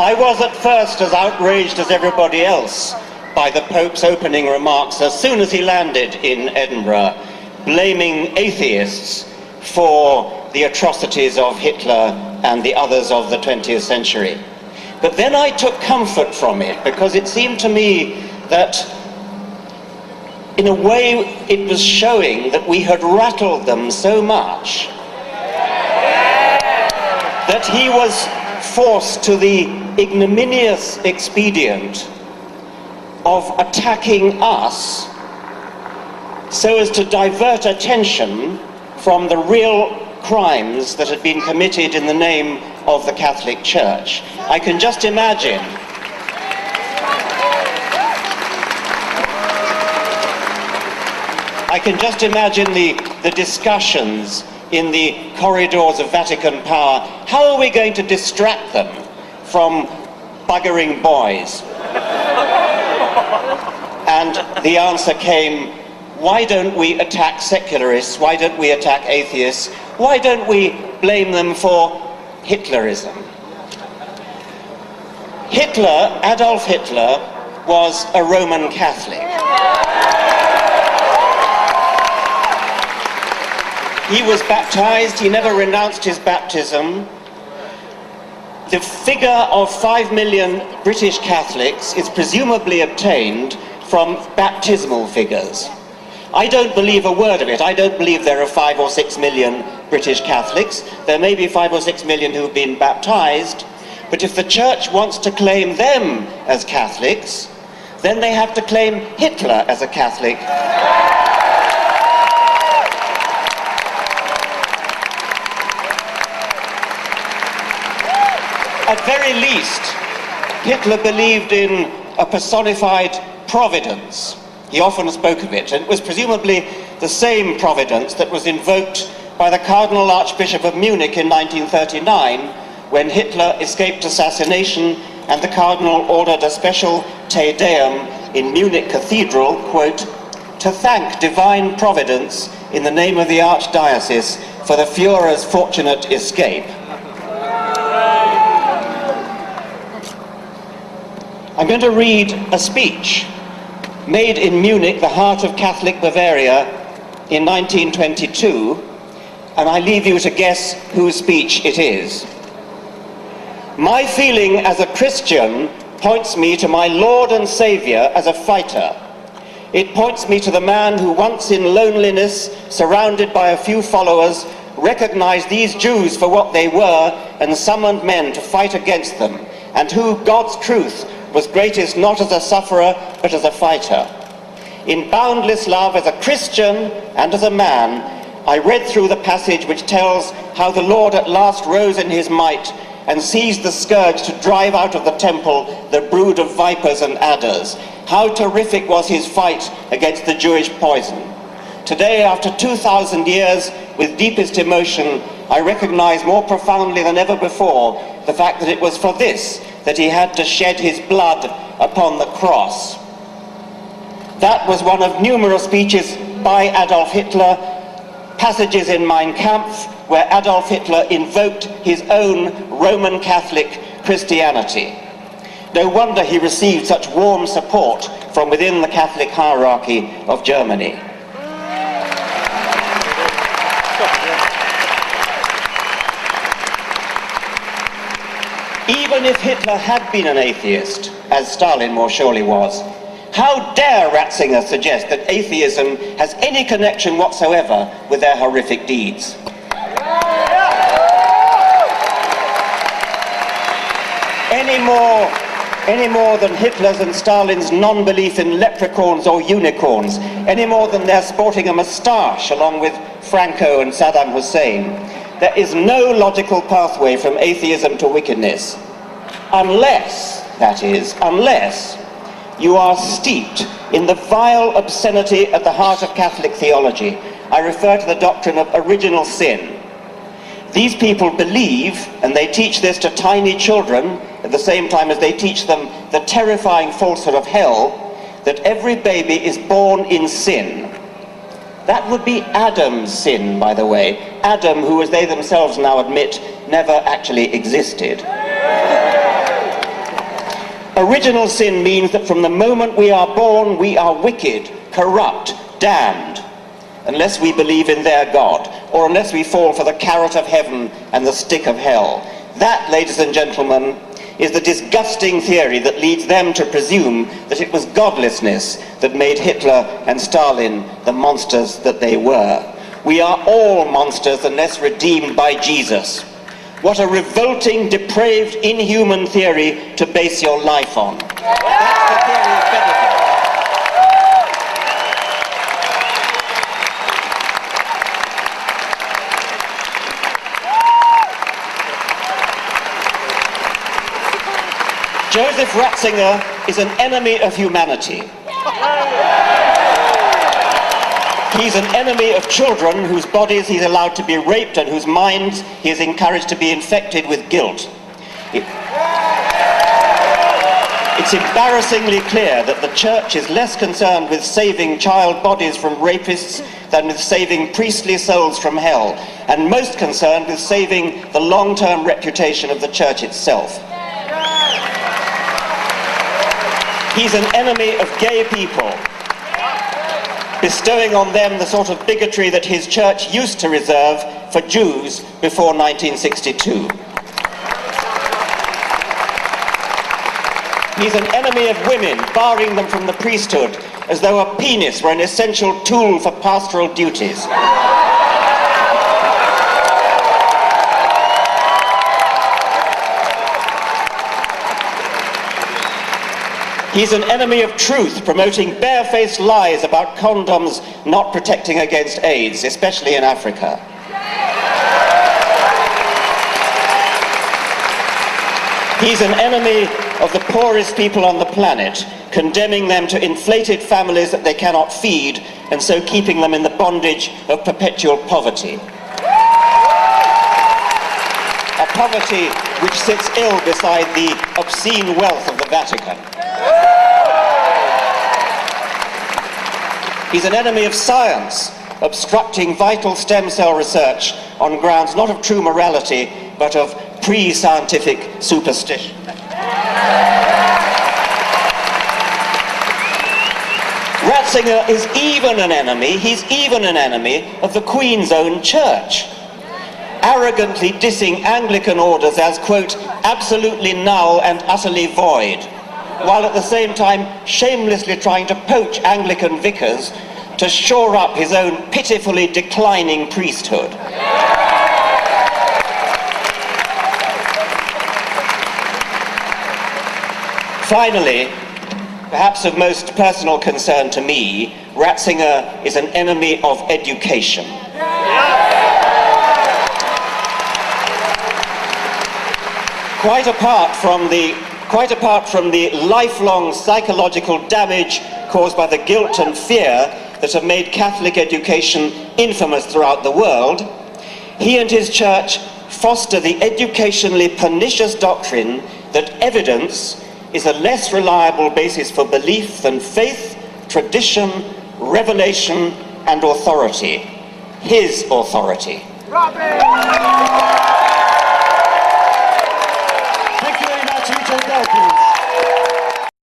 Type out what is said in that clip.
I was at first as outraged as everybody else by the Pope's opening remarks as soon as he landed in Edinburgh, blaming atheists for the atrocities of Hitler and the others of the 20th century. But then I took comfort from it, because it seemed to me that in a way it was showing that we had rattled them so much that he was forced to the ignominious expedient of attacking us so as to divert attention from the real crimes that had been committed in the name of the Catholic Church. I can just imagine the discussions in the corridors of Vatican power. How are we going to distract them from buggering boys? And the answer came, why don't we attack secularists? Why don't we attack atheists? Why don't we blame them for Hitlerism? Adolf Hitler, was a Roman Catholic. He was baptized, he never renounced his baptism. The figure of 5 million British Catholics is presumably obtained from baptismal figures. I don't believe a word of it. I don't believe there are 5 or 6 million British Catholics. There may be 5 or 6 million who have been baptized, but if the Church wants to claim them as Catholics, then they have to claim Hitler as a Catholic. At very least, Hitler believed in a personified providence. He often spoke of it, and it was presumably the same providence that was invoked by the Cardinal Archbishop of Munich in 1939, when Hitler escaped assassination and the Cardinal ordered a special Te Deum in Munich Cathedral, quote, to thank divine providence in the name of the Archdiocese for the Führer's fortunate escape. I'm going to read a speech made in Munich, the heart of Catholic Bavaria, in 1922, and I leave you to guess whose speech it is. My feeling as a Christian points me to my Lord and Saviour as a fighter. It points me to the man who once in loneliness, surrounded by a few followers, recognized these Jews for what they were and summoned men to fight against them, and who, God's truth, was greatest not as a sufferer, but as a fighter. In boundless love as a Christian and as a man, I read through the passage which tells how the Lord at last rose in his might and seized the scourge to drive out of the temple the brood of vipers and adders. How terrific was his fight against the Jewish poison. Today, after 2,000 years, with deepest emotion, I recognize more profoundly than ever before the fact that it was for this that he had to shed his blood upon the cross. That was one of numerous speeches by Adolf Hitler, passages in Mein Kampf, where Adolf Hitler invoked his own Roman Catholic Christianity. No wonder he received such warm support from within the Catholic hierarchy of Germany. Even if Hitler had been an atheist, as Stalin more surely was, how dare Ratzinger suggest that atheism has any connection whatsoever with their horrific deeds? Any more than Hitler's and Stalin's non-belief in leprechauns or unicorns, any more than their sporting a moustache along with Franco and Saddam Hussein. There is no logical pathway from atheism to wickedness, unless you are steeped in the vile obscenity at the heart of Catholic theology. I refer to the doctrine of original sin. These people believe, and they teach this to tiny children, at the same time as they teach them the terrifying falsehood of hell, that every baby is born in sin. That would be Adam's sin, by the way. Adam, who, as they themselves now admit, never actually existed. Original sin means that from the moment we are born, we are wicked, corrupt, damned, unless we believe in their God, or unless we fall for the carrot of heaven and the stick of hell. That, ladies and gentlemen, is the disgusting theory that leads them to presume that it was godlessness that made Hitler and Stalin the monsters that they were. We are all monsters unless redeemed by Jesus. What a revolting, depraved, inhuman theory to base your life on. That's the theory of biblical. Joseph Ratzinger is an enemy of humanity. He's an enemy of children whose bodies he's allowed to be raped and whose minds he is encouraged to be infected with guilt. It's embarrassingly clear that the church is less concerned with saving child bodies from rapists than with saving priestly souls from hell, and most concerned with saving the long-term reputation of the church itself. He's an enemy of gay people, bestowing on them the sort of bigotry that his church used to reserve for Jews before 1962. He's an enemy of women, barring them from the priesthood, as though a penis were an essential tool for pastoral duties. He's an enemy of truth, promoting barefaced lies about condoms not protecting against AIDS, especially in Africa. He's an enemy of the poorest people on the planet, condemning them to inflated families that they cannot feed, and so keeping them in the bondage of perpetual poverty. A poverty which sits ill beside the obscene wealth of the Vatican. He's an enemy of science, obstructing vital stem cell research on grounds not of true morality, but of pre-scientific superstition. Ratzinger is even an enemy, he's even an enemy of the Queen's own church, arrogantly dissing Anglican orders as, quote, absolutely null and utterly void, while at the same time shamelessly trying to poach Anglican vicars to shore up his own pitifully declining priesthood. Finally, perhaps of most personal concern to me, Ratzinger is an enemy of education. Quite apart from the lifelong psychological damage caused by the guilt and fear that have made Catholic education infamous throughout the world, he and his church foster the educationally pernicious doctrine that evidence is a less reliable basis for belief than faith, tradition, revelation, and authority. His authority.